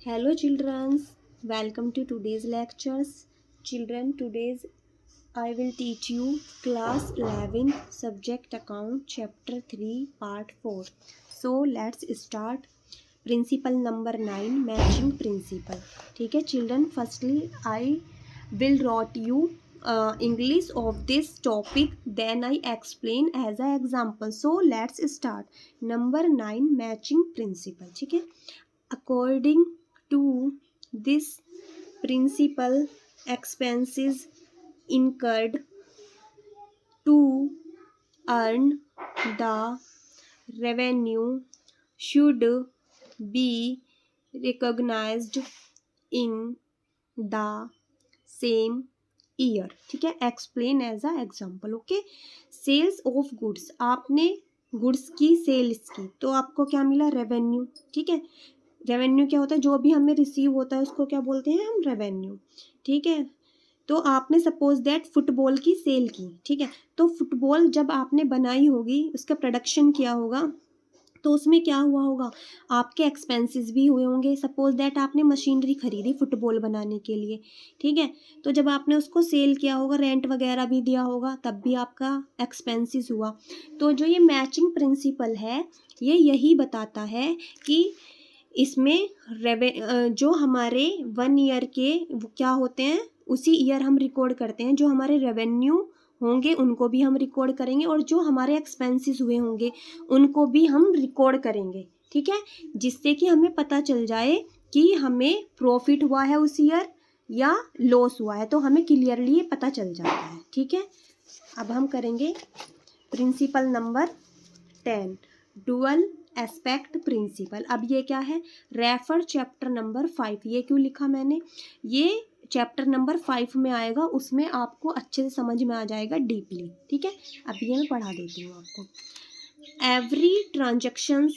Hello children, welcome to today's lectures. Children, today's I will teach you class 11 subject account chapter 3 part 4. So let's start. Principle number 9 matching principle. ठीक है children, firstly I will write you English of this topic, then I explain as an example. So let's start. Number 9 matching principle. ठीक है, according to this principle, expenses incurred to earn the revenue should be recognized in the same year. ठीक है, explain as a example. Okay, sales of goods, आपने goods की sales की तो आपको क्या मिला? रेवेन्यू. ठीक है, रेवेन्यू क्या होता है? जो भी हमें रिसीव होता है उसको क्या बोलते हैं हम? रेवेन्यू. ठीक है, तो आपने सपोज दैट फुटबॉल की सेल की. ठीक है, तो फुटबॉल जब आपने बनाई होगी, उसका प्रोडक्शन किया होगा, तो उसमें क्या हुआ होगा? आपके एक्सपेंसेस भी हुए होंगे. सपोज दैट आपने मशीनरी खरीदी फुटबॉल बनाने के लिए. ठीक है, तो जब आपने उसको सेल किया होगा, रेंट वगैरह भी दिया होगा, तब भी आपका एक्सपेंसेस हुआ. तो जो ये मैचिंग प्रिंसिपल है, ये यही बताता है कि इसमें जो हमारे 1 ईयर के वो क्या होते हैं, उसी ईयर हम रिकॉर्ड करते हैं. जो हमारे रेवेन्यू होंगे उनको भी हम रिकॉर्ड करेंगे, और जो हमारे एक्सपेंसेस हुए होंगे उनको भी हम रिकॉर्ड करेंगे. ठीक है, जिससे कि हमें पता चल जाए कि हमें प्रॉफिट हुआ है उस ईयर या लॉस हुआ है, तो हमें क्लियरली ये पता चल जाता है. ठीक है, अब हम करेंगे principle number 10, dual aspect principle. अब ये क्या है? Refer chapter number 5. ये क्यों लिखा मैंने? ये चैप्टर नंबर 5 में आएगा, उसमें आपको अच्छे से समझ में आ जाएगा डीपली. ठीक है, अब ये मैं पढ़ा देती हूँ आपको. Every transaction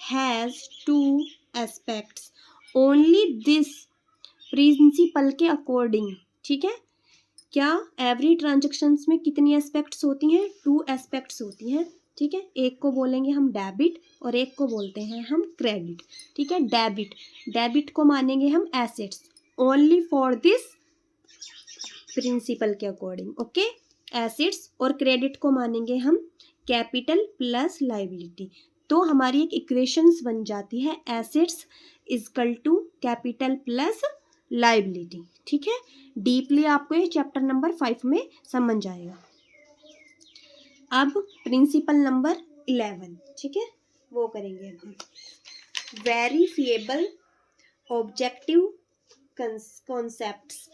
has 2 aspects, only this principle के अकॉर्डिंग. ठीक है, क्या एवरी ट्रांजेक्शन्स में कितनी एस्पेक्ट्स होती हैं? 2 एस्पेक्ट्स होती हैं. ठीक है, एक को बोलेंगे हम डेबिट और एक को बोलते हैं हम क्रेडिट. ठीक है, डेबिट को मानेंगे हम assets, only for this principle के अकॉर्डिंग. Okay, assets. और क्रेडिट को मानेंगे हम कैपिटल प्लस लाइबिलिटी. तो हमारी एक इक्वेशंस बन जाती है, assets is equal to capital plus liability. ठीक है, डीपली आपको ये चैप्टर नंबर 5 में समझ आएगा. अब प्रिंसिपल नंबर 11. ठीक है, वो करेंगे अब हम. Verifiable objective concepts.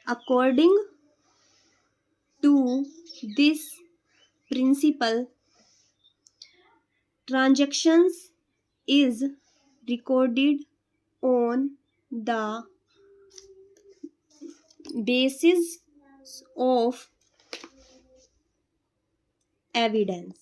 According to this principle, transactions is recorded on the basis of evidence.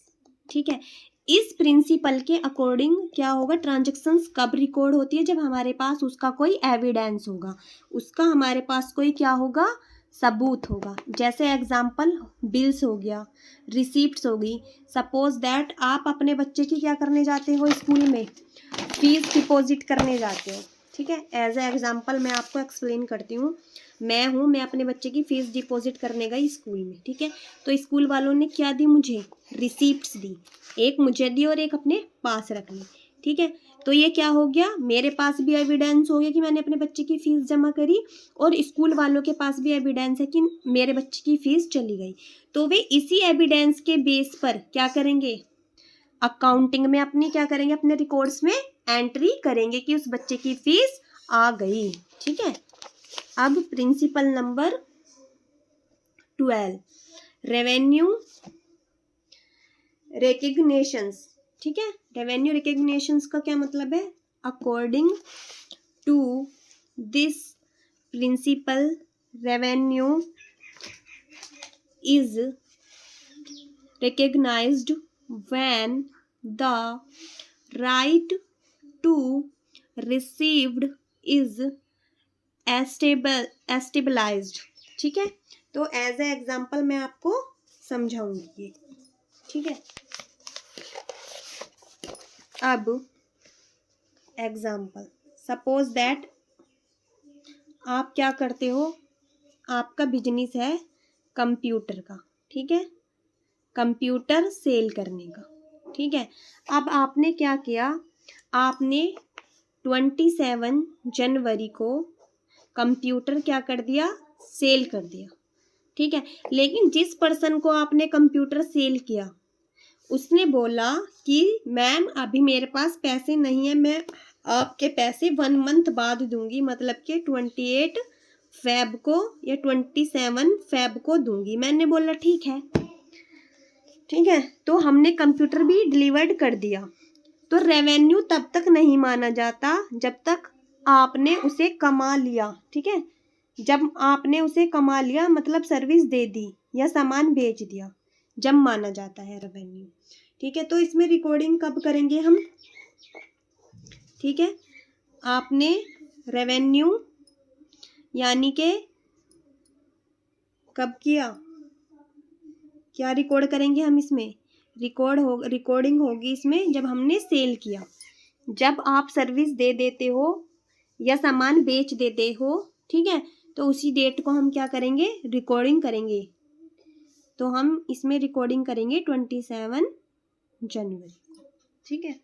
ठीक है, इस प्रिंसिपल के अकॉर्डिंग क्या होगा? ट्रांजेक्शन्स कब रिकॉर्ड होती है? जब हमारे पास उसका कोई एविडेंस होगा, उसका हमारे पास कोई क्या होगा? सबूत होगा. जैसे एग्जाम्पल बिल्स हो गया, रिसीप्ट्स होगी. सपोज दैट आप अपने बच्चे की क्या करने जाते हो? स्कूल में फीस डिपॉजिट करने जाते हो. ठीक है, एज ए एग्जाम्पल मैं आपको एक्सप्लेन करती हूँ. मैं अपने बच्चे की फीस डिपॉजिट करने गई स्कूल में. ठीक है, तो स्कूल वालों ने क्या दी मुझे? रिसीप्ट्स दी. एक मुझे दी और एक अपने पास रख ली. ठीक है, तो ये क्या हो गया? मेरे पास भी एविडेंस हो गया कि मैंने अपने बच्चे की फीस जमा करी, और स्कूल वालों के पास भी एविडेंस है कि मेरे बच्चे की फीस चली गई. तो वे इसी एविडेंस के बेस पर क्या करेंगे? अकाउंटिंग में अपनी क्या करेंगे? अपने रिकॉर्ड्स में एंट्री करेंगे कि उस बच्चे की फीस आ गई. ठीक है, अब प्रिंसिपल नंबर 12, रेवेन्यू रिकग्निशंस. ठीक है, रेवेन्यू रिकग्निशंस का क्या मतलब है? According to this principle, revenue is recognised when the right to received is established. ठीक है, तो एज ए एग्जाम्पल मैं आपको समझाऊंगी ये. ठीक है, अब एग्जाम्पल, सपोज दैट आप क्या करते हो, आपका बिजनेस है कंप्यूटर का, ठीक है, कंप्यूटर सेल करने का, ठीक है। अब आपने क्या किया, आपने 27 जनवरी को कंप्यूटर क्या कर दिया, सेल कर दिया, ठीक है। लेकिन जिस पर्सन को आपने कंप्यूटर सेल किया उसने बोला कि मैम अभी मेरे पास पैसे नहीं है, मैं आपके पैसे 1 मंथ बाद दूंगी, मतलब कि 28 फेब को या 27 फेब को दूंगी। मैंने बोला ठीक है, ठीक है। तो हमने कंप्यूटर भी डिलीवर्ड कर दिया। तो रेवेन्यू तब तक नहीं माना जाता जब तक आपने उसे कमा लिया, ठीक है। जब आपने उसे कमा लिया मतलब सर्विस दे दी या सामान बेच दिया, जब माना जाता है रेवेन्यू, ठीक है। तो इसमें रिकॉर्डिंग कब करेंगे हम, ठीक है। आपने रेवेन्यू यानी के कब किया, क्या रिकॉर्ड करेंगे हम इसमें, रिकॉर्डिंग होगी इसमें जब हमने सेल किया। जब आप सर्विस दे देते हो या सामान बेच देते हो, ठीक है, तो उसी डेट को हम क्या करेंगे, रिकॉर्डिंग करेंगे। तो हम इसमें रिकॉर्डिंग करेंगे 27 जनवरी, ठीक है।